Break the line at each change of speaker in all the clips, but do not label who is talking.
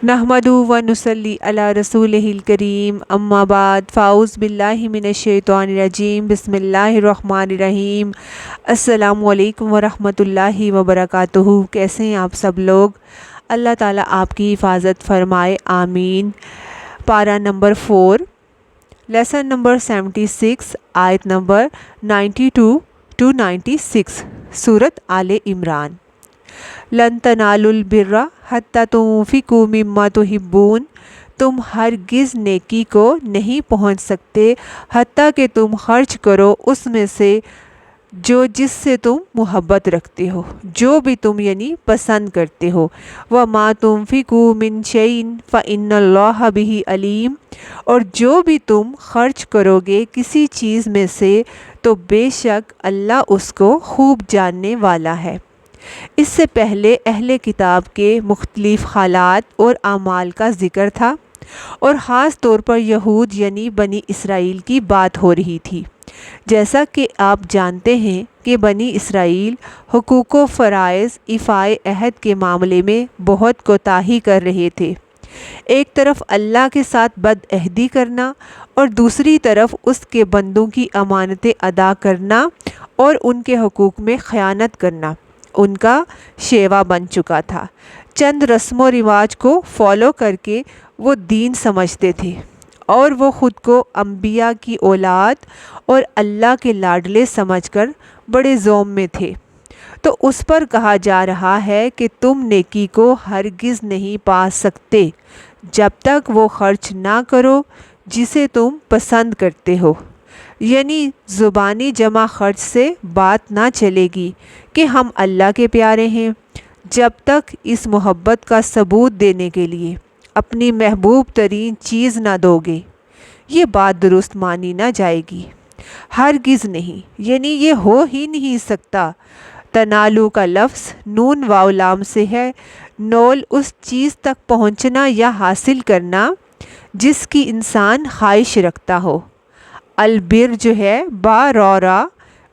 نحمدہ و نصلی علی رسولہ الکریم اما بعد فاعوذ باللہ من الشیطان الرجیم بسم اللہ الرحمن الرحیم۔ السلام علیکم ورحمۃ اللہ وبرکاتہ۔ کیسے ہیں آپ سب لوگ؟ اللہ تعالیٰ آپ کی حفاظت فرمائے، آمین۔ پارہ نمبر 4، لیسن نمبر 76، آیت نمبر 92 to 96، سورۃ آل عمران۔ لن تنالوا البر حتی تنفقوا مما تحبون، تم ہرگز نیکی کو نہیں پہنچ سکتے حتیٰ کہ تم خرچ کرو اس میں سے جس سے تم محبت رکھتے ہو، جو بھی تم یعنی پسند کرتے ہو۔ وما تنفقوا من شیء فإن اللہ بہ علیم، اور جو بھی تم خرچ کرو گے کسی چیز میں سے تو بے شک اللہ اس کو خوب جاننے والا ہے۔ اس سے پہلے اہل کتاب کے مختلف حالات اور اعمال کا ذکر تھا، اور خاص طور پر یہود یعنی بنی اسرائیل کی بات ہو رہی تھی۔ جیسا کہ آپ جانتے ہیں کہ بنی اسرائیل حقوق و فرائض ایفائے عہد کے معاملے میں بہت کوتاہی کر رہے تھے۔ ایک طرف اللہ کے ساتھ بد عہدی کرنا اور دوسری طرف اس کے بندوں کی امانتیں ادا کرنا اور ان کے حقوق میں خیانت کرنا ان کا شیوا بن چکا تھا۔ چند رسم و رواج کو فالو کر کے وہ دین سمجھتے تھے، اور وہ خود کو انبیاء کی اولاد اور اللہ کے لاڈلے سمجھ کر بڑے ذوم میں تھے۔ تو اس پر کہا جا رہا ہے کہ تم نیکی کو ہرگز نہیں پا سکتے جب تک وہ خرچ نہ کرو جسے تم پسند کرتے ہو، یعنی زبانی جمع خرچ سے بات نہ چلے گی کہ ہم اللہ کے پیارے ہیں جب تک اس محبت کا ثبوت دینے کے لیے اپنی محبوب ترین چیز نہ دو گے، یہ بات درست مانی نہ جائے گی۔ ہرگز نہیں یعنی یہ ہو ہی نہیں سکتا۔ تنالو کا لفظ نون واو لام سے ہے۔ نول اس چیز تک پہنچنا یا حاصل کرنا جس کی انسان خواہش رکھتا ہو۔ البر جو ہے با را،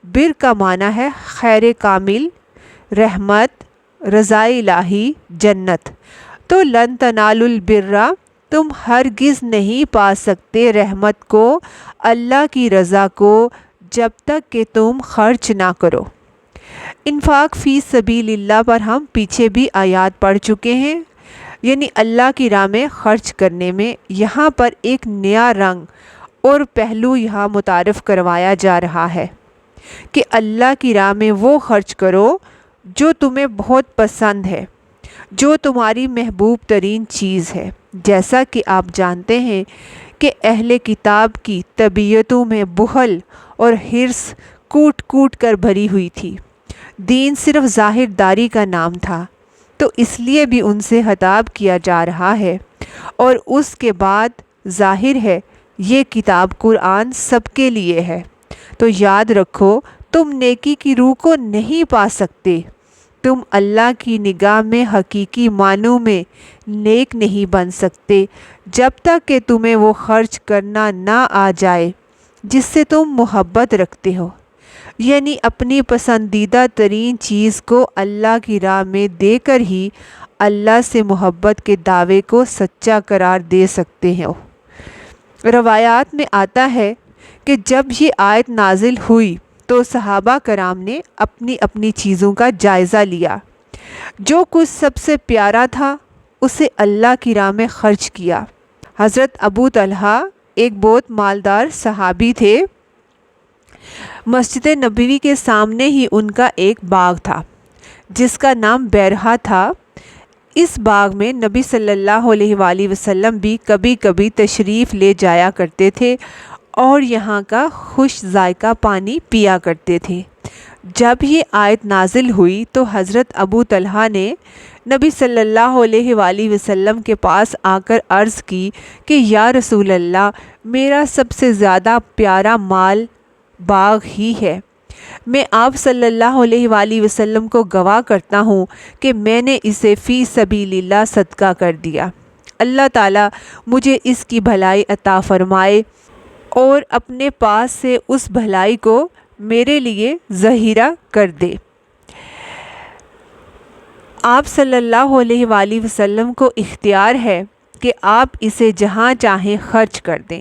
بر کا معنی ہے خیر کامل، رحمت، رضا الہی، جنت۔ تو لن تنالوا البر، تم ہرگز نہیں پا سکتے رحمت کو، اللہ کی رضا کو، جب تک کہ تم خرچ نہ کرو۔ انفاق فی سبیل اللہ پر ہم پیچھے بھی آیات پڑھ چکے ہیں، یعنی اللہ کی راہ میں خرچ کرنے میں یہاں پر ایک نیا رنگ اور پہلو یہاں متعارف کروایا جا رہا ہے کہ اللہ کی راہ میں وہ خرچ کرو جو تمہیں بہت پسند ہے، جو تمہاری محبوب ترین چیز ہے۔ جیسا کہ آپ جانتے ہیں کہ اہل کتاب کی طبیعتوں میں بخل اور حرص کوٹ کوٹ کر بھری ہوئی تھی۔ دین صرف ظاہر داری کا نام تھا، تو اس لیے بھی ان سے خطاب کیا جا رہا ہے۔ اور اس کے بعد ظاہر ہے یہ کتاب قرآن سب کے لیے ہے، تو یاد رکھو تم نیکی کی روح کو نہیں پا سکتے، تم اللہ کی نگاہ میں حقیقی معنوں میں نیک نہیں بن سکتے جب تک کہ تمہیں وہ خرچ کرنا نہ آ جائے جس سے تم محبت رکھتے ہو، یعنی اپنی پسندیدہ ترین چیز کو اللہ کی راہ میں دے کر ہی اللہ سے محبت کے دعوے کو سچا قرار دے سکتے ہو۔ روایات میں آتا ہے کہ جب یہ آیت نازل ہوئی تو صحابہ کرام نے اپنی اپنی چیزوں کا جائزہ لیا، جو کچھ سب سے پیارا تھا اسے اللہ کی راہ میں خرچ کیا۔ حضرت ابو طلحہ ایک بہت مالدار صحابی تھے۔ مسجد نبوی کے سامنے ہی ان کا ایک باغ تھا جس کا نام بیرہا تھا۔ اس باغ میں نبی صلی اللہ علیہ وآلہ وسلم بھی کبھی کبھی تشریف لے جایا کرتے تھے اور یہاں کا خوش ذائقہ پانی پیا کرتے تھے۔ جب یہ آیت نازل ہوئی تو حضرت ابو طلحہ نے نبی صلی اللہ علیہ وآلہ وسلم کے پاس آ کر عرض کی کہ یا رسول اللہ، میرا سب سے زیادہ پیارا مال باغ ہی ہے۔ میں آپ صلی اللہ علیہ وآلہ وسلم کو گواہ کرتا ہوں کہ میں نے اسے فی سبیل اللہ صدقہ کر دیا۔ اللہ تعالیٰ مجھے اس کی بھلائی عطا فرمائے اور اپنے پاس سے اس بھلائی کو میرے لیے ذخیرہ کر دے۔ آپ صلی اللہ علیہ وآلہ وسلم کو اختیار ہے کہ آپ اسے جہاں چاہیں خرچ کر دیں۔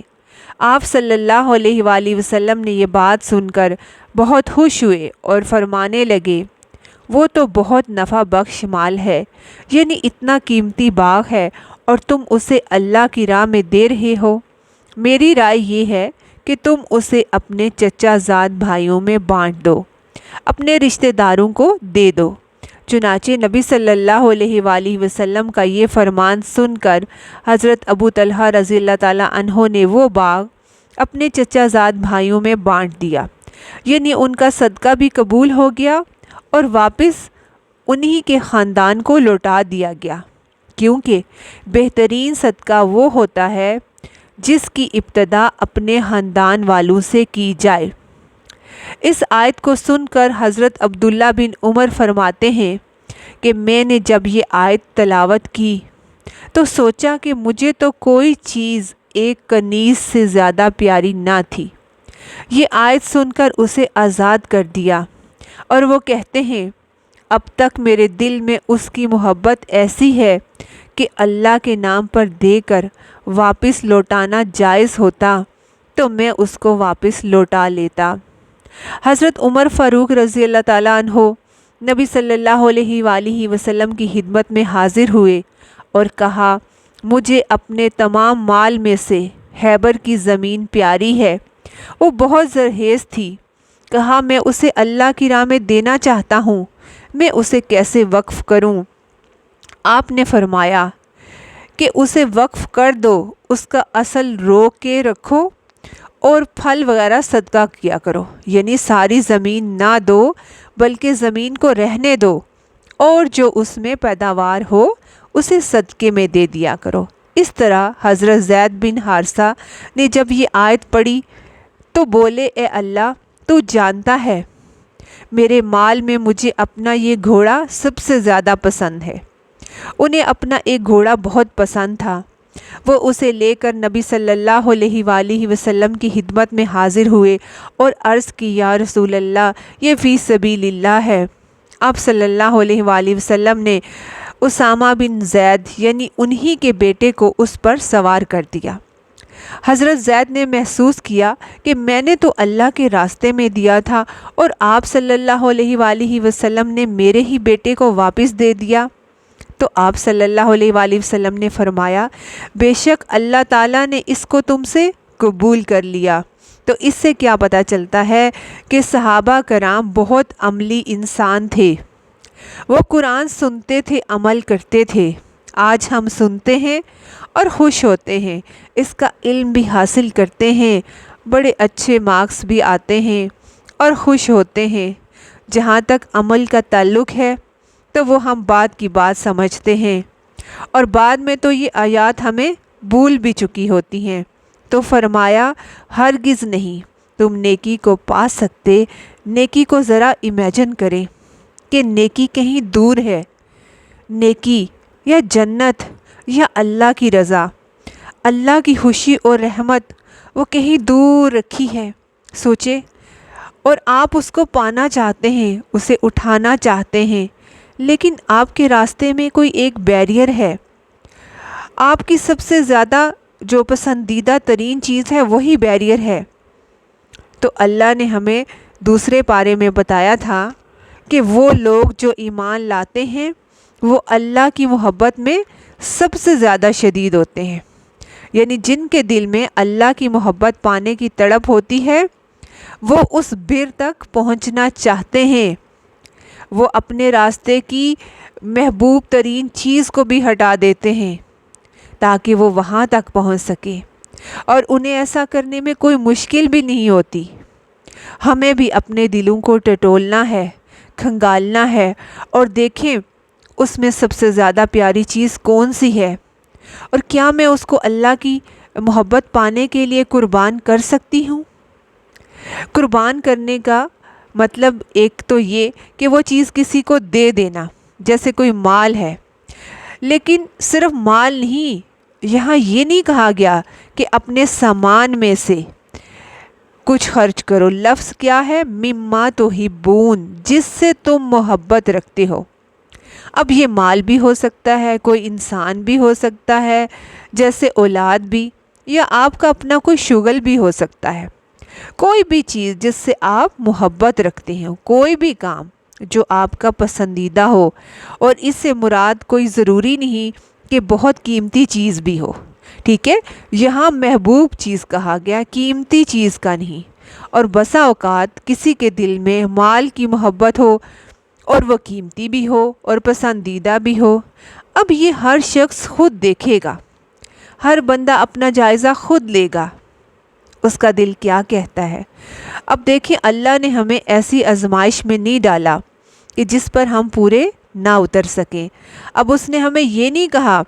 آپ صلی اللہ علیہ وآلہ وسلم نے یہ بات سن کر بہت خوش ہوئے اور فرمانے لگے، وہ تو بہت نفع بخش مال ہے، یعنی اتنا قیمتی باغ ہے اور تم اسے اللہ کی راہ میں دے رہے ہو۔ میری رائے یہ ہے کہ تم اسے اپنے چچا زاد بھائیوں میں بانٹ دو، اپنے رشتہ داروں کو دے دو۔ چنانچہ نبی صلی اللہ علیہ وآلہ وسلم کا یہ فرمان سن کر حضرت ابو طلحہ رضی اللہ تعالیٰ عنہ نے وہ باغ اپنے چچا زاد بھائیوں میں بانٹ دیا، یعنی ان کا صدقہ بھی قبول ہو گیا اور واپس انہی کے خاندان کو لوٹا دیا گیا، کیونکہ بہترین صدقہ وہ ہوتا ہے جس کی ابتدا اپنے خاندان والوں سے کی جائے۔ اس آیت کو سن کر حضرت عبداللہ بن عمر فرماتے ہیں کہ میں نے جب یہ آیت تلاوت کی تو سوچا کہ مجھے تو کوئی چیز ایک کنیز سے زیادہ پیاری نہ تھی۔ یہ آیت سن کر اسے آزاد کر دیا، اور وہ کہتے ہیں اب تک میرے دل میں اس کی محبت ایسی ہے کہ اللہ کے نام پر دے کر واپس لوٹانا جائز ہوتا تو میں اس کو واپس لوٹا لیتا۔ حضرت عمر فاروق رضی اللہ تعالیٰ عنہ نبی صلی اللہ علیہ وآلہ وسلم کی خدمت میں حاضر ہوئے اور کہا، مجھے اپنے تمام مال میں سے خیبر کی زمین پیاری ہے، وہ بہت زرخیز تھی۔ کہا، میں اسے اللہ کی راہ میں دینا چاہتا ہوں، میں اسے کیسے وقف کروں؟ آپ نے فرمایا کہ اسے وقف کر دو، اس کا اصل روک کے رکھو اور پھل وغیرہ صدقہ کیا کرو، یعنی ساری زمین نہ دو بلکہ زمین کو رہنے دو، اور جو اس میں پیداوار ہو اسے صدقے میں دے دیا کرو۔ اس طرح حضرت زید بن حارثہ نے جب یہ آیت پڑھی تو بولے، اے اللہ، تو جانتا ہے میرے مال میں مجھے اپنا یہ گھوڑا سب سے زیادہ پسند ہے۔ انہیں اپنا ایک گھوڑا بہت پسند تھا۔ وہ اسے لے کر نبی صلی اللہ علیہ وآلہ وسلم کی خدمت میں حاضر ہوئے اور عرض کی، یا رسول اللہ، یہ فی سبیل اللہ ہے۔ آپ صلی اللہ علیہ وآلہ وسلم نے اسامہ بن زید یعنی انہی کے بیٹے کو اس پر سوار کر دیا۔ حضرت زید نے محسوس کیا کہ میں نے تو اللہ کے راستے میں دیا تھا اور آپ صلی اللہ علیہ وآلہ وسلم نے میرے ہی بیٹے کو واپس دے دیا۔ تو آپ صلی اللہ علیہ وآلہ وسلم نے فرمایا، بے شک اللہ تعالیٰ نے اس کو تم سے قبول کر لیا۔ تو اس سے کیا پتہ چلتا ہے کہ صحابہ کرام بہت عملی انسان تھے، وہ قرآن سنتے تھے، عمل کرتے تھے۔ آج ہم سنتے ہیں اور خوش ہوتے ہیں، اس کا علم بھی حاصل کرتے ہیں، بڑے اچھے مارکس بھی آتے ہیں اور خوش ہوتے ہیں۔ جہاں تک عمل کا تعلق ہے تو وہ ہم بات کی بات سمجھتے ہیں، اور بعد میں تو یہ آیات ہمیں بھول بھی چکی ہوتی ہیں۔ تو فرمایا، ہرگز نہیں تم نیکی کو پا سکتے۔ نیکی کو ذرا امیجن کریں کہ نیکی کہیں دور ہے، نیکی یا جنت یا اللہ کی رضا، اللہ کی خوشی اور رحمت وہ کہیں دور رکھی ہے، سوچے، اور آپ اس کو پانا چاہتے ہیں، اسے اٹھانا چاہتے ہیں، لیکن آپ کے راستے میں کوئی ایک بیریئر ہے۔ آپ کی سب سے زیادہ جو پسندیدہ ترین چیز ہے وہی بیریئر ہے۔ تو اللہ نے ہمیں دوسرے پارے میں بتایا تھا کہ وہ لوگ جو ایمان لاتے ہیں وہ اللہ کی محبت میں سب سے زیادہ شدید ہوتے ہیں، یعنی جن کے دل میں اللہ کی محبت پانے کی تڑپ ہوتی ہے وہ اس بر تک پہنچنا چاہتے ہیں، وہ اپنے راستے کی محبوب ترین چیز کو بھی ہٹا دیتے ہیں تاکہ وہ وہاں تک پہنچ سکے، اور انہیں ایسا کرنے میں کوئی مشکل بھی نہیں ہوتی۔ ہمیں بھی اپنے دلوں کو ٹٹولنا ہے، کھنگالنا ہے، اور دیکھیں اس میں سب سے زیادہ پیاری چیز کون سی ہے، اور کیا میں اس کو اللہ کی محبت پانے کے لیے قربان کر سکتی ہوں۔ قربان کرنے کا مطلب ایک تو یہ کہ وہ چیز کسی کو دے دینا، جیسے کوئی مال ہے، لیکن صرف مال نہیں، یہاں یہ نہیں کہا گیا کہ اپنے سامان میں سے کچھ خرچ کرو۔ لفظ کیا ہے؟ مما تحبون، جس سے تم محبت رکھتے ہو۔ اب یہ مال بھی ہو سکتا ہے، کوئی انسان بھی ہو سکتا ہے جیسے اولاد بھی، یا آپ کا اپنا کوئی شغل بھی ہو سکتا ہے، کوئی بھی چیز جس سے آپ محبت رکھتے ہیں، کوئی بھی کام جو آپ کا پسندیدہ ہو، اور اس سے مراد کوئی ضروری نہیں کہ بہت قیمتی چیز بھی ہو، ٹھیک ہے؟ یہاں محبوب چیز کہا گیا، قیمتی چیز کا نہیں۔ اور بسا اوقات کسی کے دل میں مال کی محبت ہو اور وہ قیمتی بھی ہو اور پسندیدہ بھی ہو۔ اب یہ ہر شخص خود دیکھے گا، ہر بندہ اپنا جائزہ خود لے گا، اس کا دل کیا کہتا ہے۔ اب دیکھیں، اللہ نے ہمیں ایسی آزمائش میں نہیں ڈالا کہ جس پر ہم پورے نہ اتر سکیں۔ اب اس نے ہمیں یہ نہیں کہا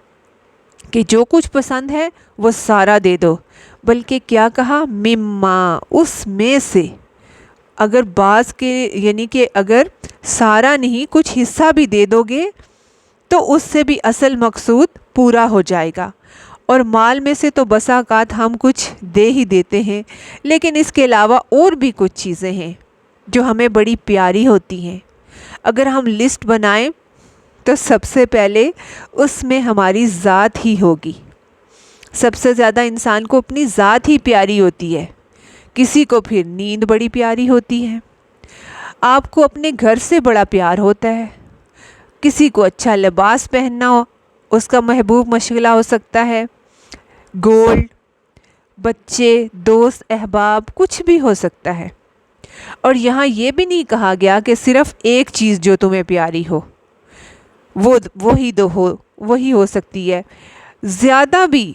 کہ جو کچھ پسند ہے وہ سارا دے دو، بلکہ کیا کہا؟ مما، اس میں سے، اگر بعض کے یعنی کہ اگر سارا نہیں کچھ حصہ بھی دے دو گے تو اس سے بھی اصل مقصود پورا ہو جائے گا۔ اور مال میں سے تو بسا اوقات ہم کچھ دے ہی دیتے ہیں، لیکن اس کے علاوہ اور بھی کچھ چیزیں ہیں جو ہمیں بڑی پیاری ہوتی ہیں۔ اگر ہم لسٹ بنائیں تو سب سے پہلے اس میں ہماری ذات ہی ہوگی۔ سب سے زیادہ انسان کو اپنی ذات ہی پیاری ہوتی ہے، کسی کو پھر نیند بڑی پیاری ہوتی ہے، آپ کو اپنے گھر سے بڑا پیار ہوتا ہے، کسی کو اچھا لباس پہننا ہو اس کا محبوب مشغلہ ہو سکتا ہے، گولڈ، بچے، دوست، احباب، کچھ بھی ہو سکتا ہے۔ اور یہاں یہ بھی نہیں کہا گیا کہ صرف ایک چیز جو تمہیں پیاری ہو وہی ہو سکتی ہے، زیادہ بھی۔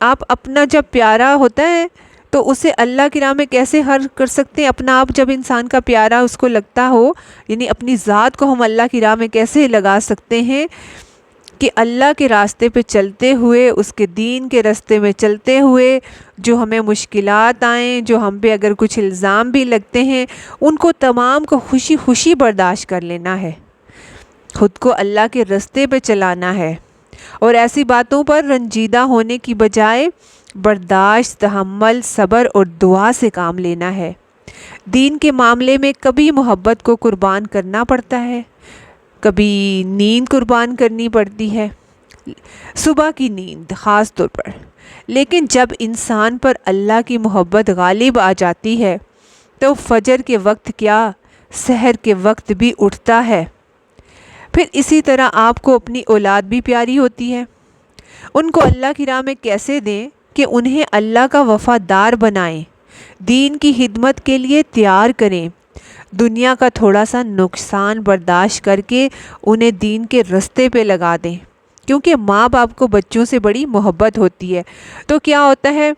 آپ اپنا جب پیارا ہوتا ہے تو اسے اللہ کی راہ میں کیسے خرچ کر سکتے ہیں؟ اپنا آپ جب انسان کا پیارا اس کو لگتا ہو، یعنی اپنی ذات کو ہم اللہ کی راہ میں کیسے لگا سکتے ہیں کہ اللہ کے راستے پہ چلتے ہوئے، اس کے دین کے راستے میں چلتے ہوئے جو ہمیں مشکلات آئیں، جو ہم پہ اگر کچھ الزام بھی لگتے ہیں، ان کو تمام کو خوشی خوشی برداشت کر لینا ہے، خود کو اللہ کے راستے پہ چلانا ہے، اور ایسی باتوں پر رنجیدہ ہونے کی بجائے برداشت، تحمل، صبر اور دعا سے کام لینا ہے۔ دین کے معاملے میں کبھی محبت کو قربان کرنا پڑتا ہے، کبھی نیند قربان کرنی پڑتی ہے، صبح کی نیند خاص طور پر۔ لیکن جب انسان پر اللہ کی محبت غالب آ جاتی ہے تو فجر کے وقت کیا، سحر کے وقت بھی اٹھتا ہے۔ پھر اسی طرح آپ کو اپنی اولاد بھی پیاری ہوتی ہے۔ ان کو اللہ کی راہ میں کیسے دیں کہ انہیں اللہ کا وفادار بنائیں، دین کی خدمت کے لیے تیار کریں، دنیا کا تھوڑا سا نقصان برداشت کر کے انہیں دین کے راستے پہ لگا دیں، کیونکہ ماں باپ کو بچوں سے بڑی محبت ہوتی ہے۔ تو کیا ہوتا ہے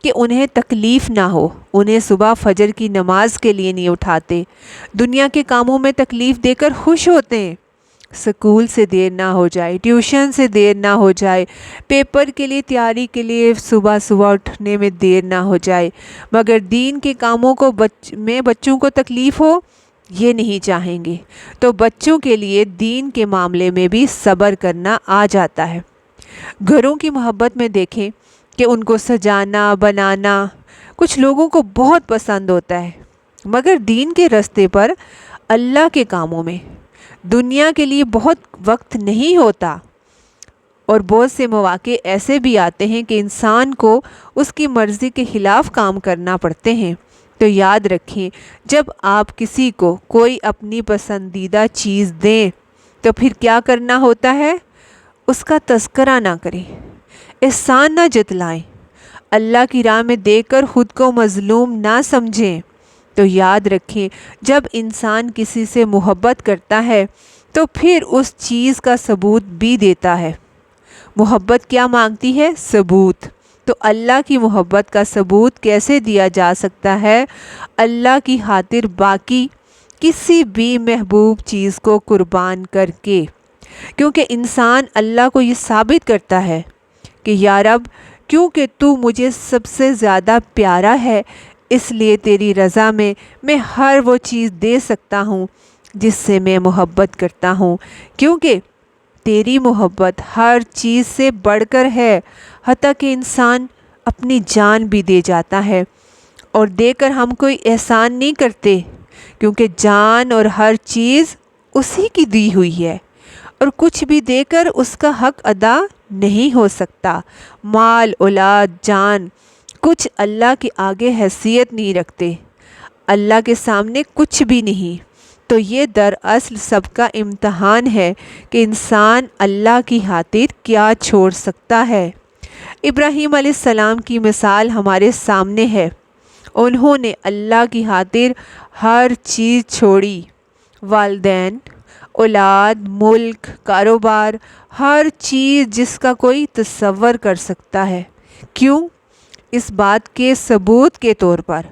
کہ انہیں تکلیف نہ ہو، انہیں صبح فجر کی نماز کے لیے نہیں اٹھاتے، دنیا کے کاموں میں تکلیف دے کر خوش ہوتے ہیں، سکول سے دیر نہ ہو جائے، ٹیوشن سے دیر نہ ہو جائے، پیپر کے لیے تیاری کے لیے صبح اٹھنے میں دیر نہ ہو جائے، مگر دین کے کاموں کو میں بچوں کو تکلیف ہو یہ نہیں چاہیں گے۔ تو بچوں کے لیے دین کے معاملے میں بھی صبر کرنا آ جاتا ہے۔ گھروں کی محبت میں دیکھیں کہ ان کو سجانا بنانا کچھ لوگوں کو بہت پسند ہوتا ہے، مگر دین کے راستے پر، اللہ کے کاموں میں، دنیا کے لیے بہت وقت نہیں ہوتا، اور بہت سے مواقع ایسے بھی آتے ہیں کہ انسان کو اس کی مرضی کے خلاف کام کرنا پڑتے ہیں۔ تو یاد رکھیں، جب آپ کسی کو کوئی اپنی پسندیدہ چیز دیں تو پھر کیا کرنا ہوتا ہے؟ اس کا تذکرہ نہ کریں، احسان نہ جتلائیں، اللہ کی راہ میں دے کر خود کو مظلوم نہ سمجھیں۔ تو یاد رکھیں، جب انسان کسی سے محبت کرتا ہے تو پھر اس چیز کا ثبوت بھی دیتا ہے۔ محبت کیا مانگتی ہے؟ ثبوت۔ تو اللہ کی محبت کا ثبوت کیسے دیا جا سکتا ہے؟ اللہ کی خاطر باقی کسی بھی محبوب چیز کو قربان کر کے، کیونکہ انسان اللہ کو یہ ثابت کرتا ہے کہ یا رب، کیونکہ تو مجھے سب سے زیادہ پیارا ہے، اس لیے تیری رضا میں ہر وہ چیز دے سکتا ہوں جس سے میں محبت کرتا ہوں، کیونکہ تیری محبت ہر چیز سے بڑھ کر ہے، حتیٰ کہ انسان اپنی جان بھی دے جاتا ہے، اور دے کر ہم کوئی احسان نہیں کرتے، کیونکہ جان اور ہر چیز اسی کی دی ہوئی ہے، اور کچھ بھی دے کر اس کا حق ادا نہیں ہو سکتا۔ مال، اولاد، جان، کچھ اللہ کے آگے حیثیت نہیں رکھتے، اللہ کے سامنے کچھ بھی نہیں۔ تو یہ دراصل سب کا امتحان ہے کہ انسان اللہ کی خاطر کیا چھوڑ سکتا ہے۔ ابراہیم علیہ السلام کی مثال ہمارے سامنے ہے۔ انہوں نے اللہ کی خاطر ہر چیز چھوڑی، والدین، اولاد، ملک، کاروبار، ہر چیز جس کا کوئی تصور کر سکتا ہے۔ کیوں؟ اس بات کے ثبوت کے طور پر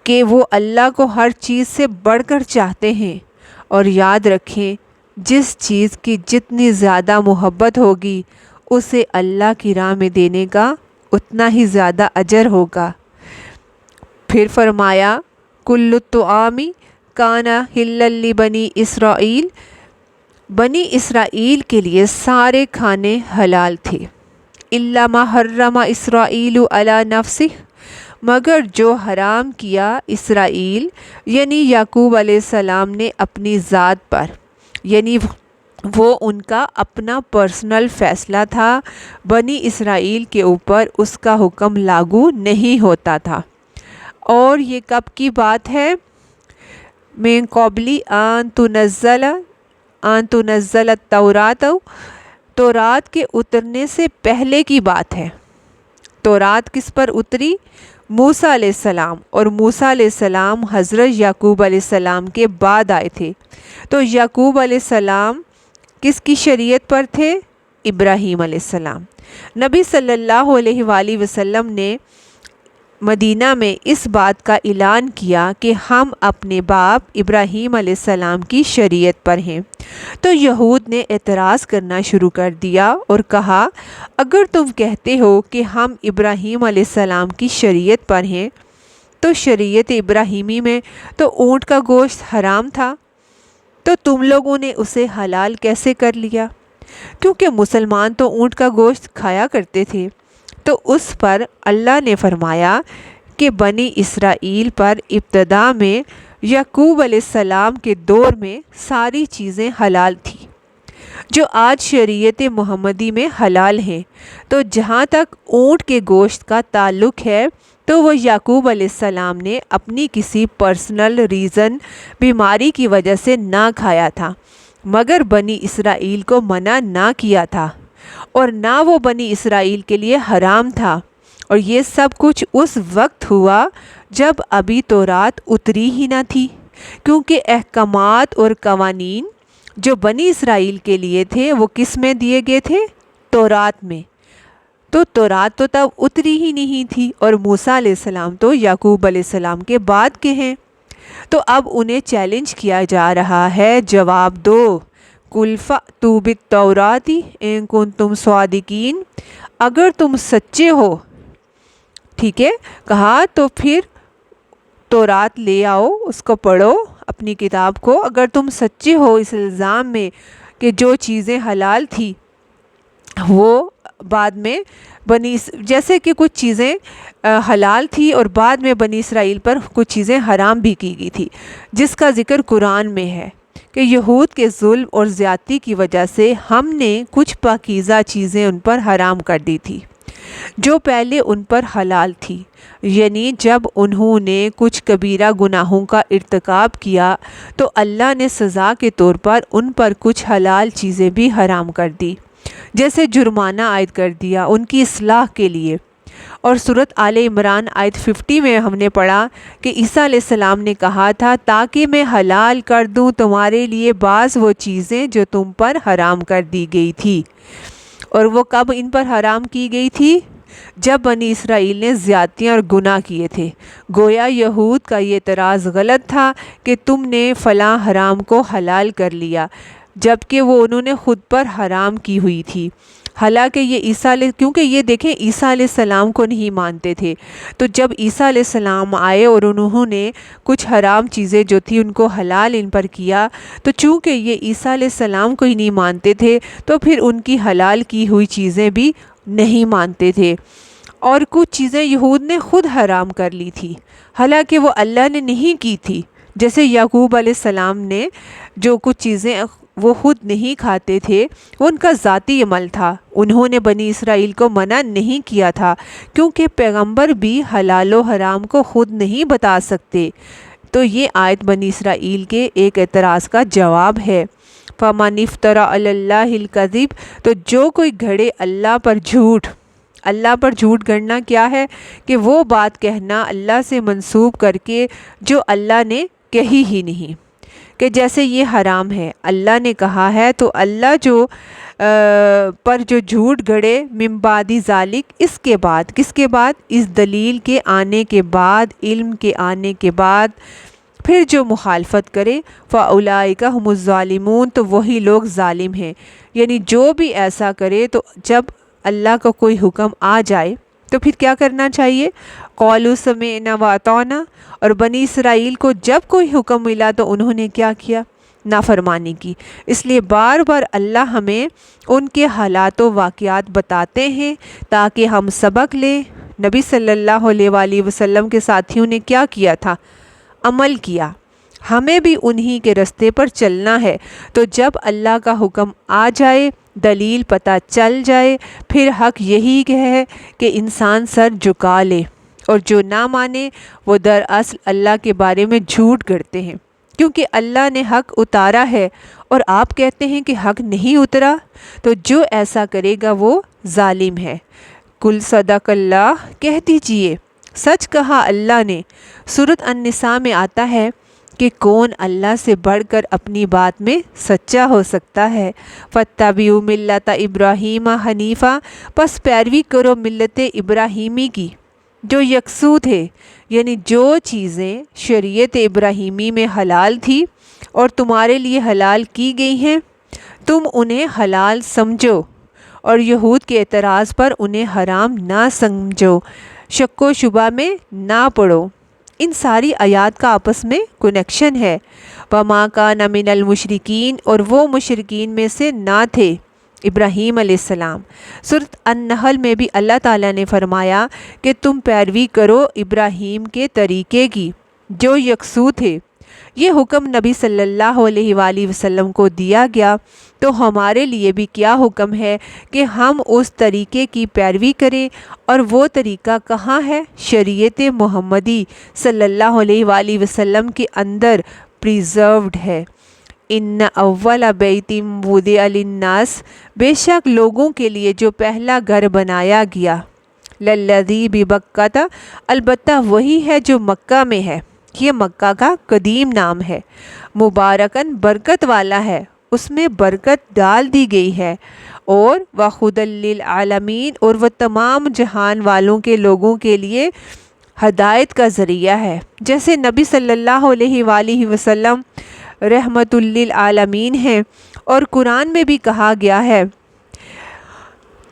کہ وہ اللہ کو ہر چیز سے بڑھ کر چاہتے ہیں۔ اور یاد رکھیں، جس چیز کی جتنی زیادہ محبت ہوگی اسے اللہ کی راہ میں دینے کا اتنا ہی زیادہ اجر ہوگا۔ پھر فرمایا کل الطعام کان حلا لبنی اسرائیل، بنی اسرائیل کے لیے سارے کھانے حلال تھے، الا ما حرم اسرائیل علی نفسہ، مگر جو حرام کیا اسرائیل یعنی یعقوب علیہ السلام نے اپنی ذات پر، یعنی وہ ان کا اپنا پرسنل فیصلہ تھا، بنی اسرائیل کے اوپر اس کا حکم لاگو نہیں ہوتا تھا۔ اور یہ کب کی بات ہے؟ من قبل ان تنزل التوراۃ، تورات کے اترنے سے پہلے کی بات ہے۔ تورات کس پر اتری؟ موسیٰ علیہ السلام، اور موسیٰ علیہ السلام حضرت یعقوب علیہ السلام کے بعد آئے تھے۔ تو یعقوب علیہ السلام کس کی شریعت پر تھے؟ ابراہیم علیہ السلام۔ نبی صلی اللہ علیہ وآلہ وسلم نے مدینہ میں اس بات کا اعلان کیا کہ ہم اپنے باپ ابراہیم علیہ السلام کی شریعت پر ہیں۔ تو یہود نے اعتراض کرنا شروع کر دیا اور کہا، اگر تم کہتے ہو کہ ہم ابراہیم علیہ السلام کی شریعت پر ہیں تو شریعت ابراہیمی میں تو اونٹ کا گوشت حرام تھا، تو تم لوگوں نے اسے حلال کیسے کر لیا؟ کیونکہ مسلمان تو اونٹ کا گوشت کھایا کرتے تھے۔ تو اس پر اللہ نے فرمایا کہ بنی اسرائیل پر ابتدا میں یعقوب علیہ السلام کے دور میں ساری چیزیں حلال تھیں جو آج شریعت محمدی میں حلال ہیں۔ تو جہاں تک اونٹ کے گوشت کا تعلق ہے تو وہ یعقوب علیہ السلام نے اپنی کسی پرسنل ریزن، بیماری کی وجہ سے نہ کھایا تھا، مگر بنی اسرائیل کو منع نہ کیا تھا، اور نہ وہ بنی اسرائیل کے لیے حرام تھا۔ اور یہ سب کچھ اس وقت ہوا جب ابھی تورات اتری ہی نہ تھی، کیونکہ احکامات اور قوانین جو بنی اسرائیل کے لیے تھے وہ کس میں دیے گئے تھے؟ تورات میں۔ تو تورات تو تب اتری ہی نہیں تھی، اور موسیٰ علیہ السلام تو یعقوب علیہ السلام کے بعد کے ہیں۔ تو اب انہیں چیلنج کیا جا رہا ہے، جواب دو، قُلْ فَأْتُوا بِالتَّوْرَاةِ إِن كُنتُمْ صَادِقِينَ، اگر تم سچے ہو، ٹھیک ہے، کہا تو پھر تورات لے آؤ، اس کو پڑھو اپنی کتاب کو، اگر تم سچے ہو اس الزام میں کہ جو چیزیں حلال تھی وہ بعد میں جیسے کہ کچھ چیزیں حلال تھی اور بعد میں بنی اسرائیل پر کچھ چیزیں حرام بھی کی گئی تھی، جس کا ذکر قرآن میں ہے کہ یہود کے ظلم اور زیادتی کی وجہ سے ہم نے کچھ پاکیزہ چیزیں ان پر حرام کر دی تھی جو پہلے ان پر حلال تھی، یعنی جب انہوں نے کچھ کبیرہ گناہوں کا ارتکاب کیا تو اللہ نے سزا کے طور پر ان پر کچھ حلال چیزیں بھی حرام کر دی، جیسے جرمانہ عائد کر دیا ان کی اصلاح کے لیے۔ اور سورۃ آل عمران آیت 50 میں ہم نے پڑھا کہ عیسیٰ علیہ السلام نے کہا تھا، تاکہ میں حلال کر دوں تمہارے لیے بعض وہ چیزیں جو تم پر حرام کر دی گئی تھی۔ اور وہ کب ان پر حرام کی گئی تھی؟ جب بنی اسرائیل نے زیادتیاں اور گناہ کیے تھے۔ گویا یہود کا یہ اعتراض غلط تھا کہ تم نے فلاں حرام کو حلال کر لیا، جبکہ وہ انہوں نے خود پر حرام کی ہوئی تھی۔ حالانکہ یہ کیونکہ یہ دیکھیں عیسیٰ علیہ السلام کو نہیں مانتے تھے، تو جب عیسیٰ علیہ السلام آئے اور انہوں نے کچھ حرام چیزیں جو تھی ان کو حلال ان پر کیا، تو چونکہ یہ عیسیٰ علیہ السلام کو ہی نہیں مانتے تھے تو پھر ان کی حلال کی ہوئی چیزیں بھی نہیں مانتے تھے، اور کچھ چیزیں یہود نے خود حرام کر لی تھی حالانکہ وہ اللہ نے نہیں کی تھی، جیسے یعقوب علیہ السلام نے جو کچھ چیزیں وہ خود نہیں کھاتے تھے، وہ ان کا ذاتی عمل تھا۔ انہوں نے بنی اسرائیل کو منع نہیں کیا تھا، کیونکہ پیغمبر بھی حلال و حرام کو خود نہیں بتا سکتے۔ تو یہ آیت بنی اسرائیل کے ایک اعتراض کا جواب ہے۔ فَمَنِ افْتَرَى عَلَى اللَّهِ الْكَذِبَ، تو جو کوئی گھڑے اللہ پر جھوٹ۔ اللہ پر جھوٹ گھڑنا کیا ہے؟ کہ وہ بات کہنا اللہ سے منسوب کر کے جو اللہ نے کہی ہی نہیں، کہ جیسے یہ حرام ہے اللہ نے کہا ہے، تو اللہ پر جو جھوٹ گھڑے من بعد ذالک، اس کے بعد، کس کے بعد؟ اس دلیل کے آنے کے بعد، علم کے آنے کے بعد، پھر جو مخالفت کرے فَأُولَئِكَ هُمُ الظَّالِمُونَ، تو وہی لوگ ظالم ہیں۔ یعنی جو بھی ایسا کرے، تو جب اللہ کا کوئی حکم آ جائے تو پھر کیا کرنا چاہیے؟ قَالُوا سَمِعْنَا وَأَطَعْنَا، اور بنی اسرائیل کو جب کوئی حکم ملا تو انہوں نے کیا کیا؟ نافرمانی کی۔ اس لیے بار بار اللہ ہمیں ان کے حالات و واقعات بتاتے ہیں تاکہ ہم سبق لیں۔ نبی صلی اللہ علیہ وآلہ وسلم کے ساتھیوں نے کیا کیا تھا؟ عمل کیا۔ ہمیں بھی انہی کے رستے پر چلنا ہے۔ تو جب اللہ کا حکم آ جائے، دلیل پتہ چل جائے، پھر حق یہی ہے کہ انسان سر جھکا لے، اور جو نہ مانے وہ دراصل اللہ کے بارے میں جھوٹ گڑھتے ہیں، کیونکہ اللہ نے حق اتارا ہے اور آپ کہتے ہیں کہ حق نہیں اترا، تو جو ایسا کرے گا وہ ظالم ہے۔ کل صدق اللہ، کہہ دیجئے سچ کہا اللہ نے۔ سورۃ النساء میں آتا ہے کہ کون اللہ سے بڑھ کر اپنی بات میں سچا ہو سکتا ہے۔ فَاتَّبِعُوا مِلَّةَ إِبْرَاهِيمَ حَنِیفًا، پس پیروی کرو ملت ابراہیمی کی جو یکسو تھے، یعنی جو چیزیں شریعت ابراہیمی میں حلال تھی اور تمہارے لیے حلال کی گئی ہیں تم انہیں حلال سمجھو، اور یہود کے اعتراض پر انہیں حرام نہ سمجھو، شک و شبہ میں نہ پڑو۔ ان ساری آیات کا آپس میں کنیکشن ہے۔ وَمَا كَانَ مِنَ الْمُشْرِكِينَ، اور وہ مشرکین میں سے نہ تھے ابراہیم علیہ السلام۔ سورۃ النحل میں بھی اللہ تعالیٰ نے فرمایا کہ تم پیروی کرو ابراہیم کے طریقے کی جو یکسو تھے۔ یہ حکم نبی صلی اللہ علیہ وآلہ وسلم کو دیا گیا، تو ہمارے لیے بھی کیا حکم ہے کہ ہم اس طریقے کی پیروی کریں، اور وہ طریقہ کہاں ہے؟ شریعت محمدی صلی اللہ علیہ وآلہ وسلم کے اندر پریزروڈ ہے۔ ان اول بیت وضع للناس، بے شک لوگوں کے لیے جو پہلا گھر بنایا گیا، للذی ببکۃ، البتہ وہی ہے جو مکہ میں ہے۔ یہ مکہ کا قدیم نام ہے۔ مبارکن، برکت والا ہے، اس میں برکت ڈال دی گئی ہے، اور وہدی للعالمین، اور وہ تمام جہان والوں کے لوگوں کے لیے ہدایت کا ذریعہ ہے۔ جیسے نبی صلی اللہ علیہ وآلہ وسلم رحمت للعالمین ہیں، اور قرآن میں بھی کہا گیا ہے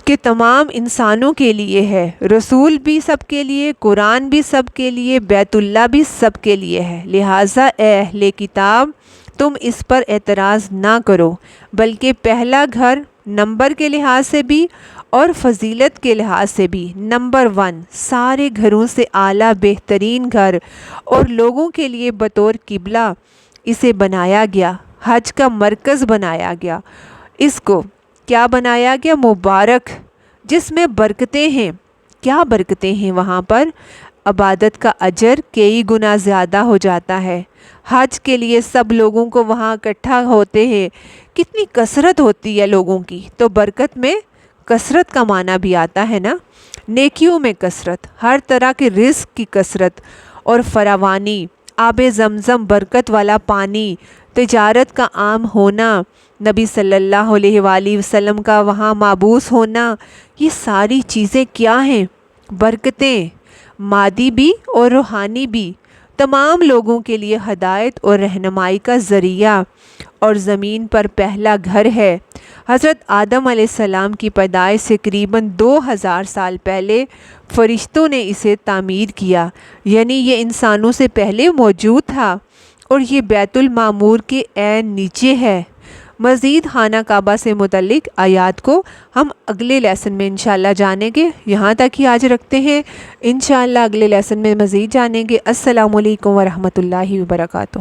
کہ تمام انسانوں کے لیے ہے، رسول بھی سب کے لیے، قرآن بھی سب کے لیے، بیت اللہ بھی سب کے لیے ہے۔ لہٰذا اے اہل کتاب، تم اس پر اعتراض نہ کرو، بلکہ پہلا گھر نمبر کے لحاظ سے بھی اور فضیلت کے لحاظ سے بھی نمبر 1، سارے گھروں سے اعلیٰ بہترین گھر، اور لوگوں کے لیے بطور قبلہ اسے بنایا گیا، حج کا مرکز بنایا گیا۔ اس کو کیا بنایا گیا؟ مبارک، جس میں برکتیں ہیں۔ کیا برکتیں ہیں وہاں پر؟ عبادت کا اجر کئی گنا زیادہ ہو جاتا ہے۔ حج کے لیے سب لوگوں کو وہاں اکٹھا ہوتے ہیں، کتنی کثرت ہوتی ہے لوگوں کی، تو برکت میں کثرت کا معنی بھی آتا ہے نا، نیکیوں میں کثرت، ہر طرح کے رزق کی کثرت اور فراوانی، آب زمزم برکت والا پانی، تجارت کا عام ہونا، نبی صلی اللہ علیہ وآلہ وسلم کا وہاں مابعوث ہونا، یہ ساری چیزیں کیا ہیں؟ برکتیں، مادی بھی اور روحانی بھی، تمام لوگوں کے لیے ہدایت اور رہنمائی کا ذریعہ، اور زمین پر پہلا گھر ہے۔ حضرت آدم علیہ السلام کی پیدائش سے قریباً 2000 سال پہلے فرشتوں نے اسے تعمیر کیا، یعنی یہ انسانوں سے پہلے موجود تھا، اور یہ بیت المعمور کے عین نیچے ہے۔ مزید خانہ کعبہ سے متعلق آیات کو ہم اگلے لیسن میں انشاءاللہ جانیں گے۔ یہاں تک ہی آج رکھتے ہیں، انشاءاللہ اگلے لیسن میں مزید جانیں گے۔ السلام علیکم ورحمۃ اللہ وبرکاتہ۔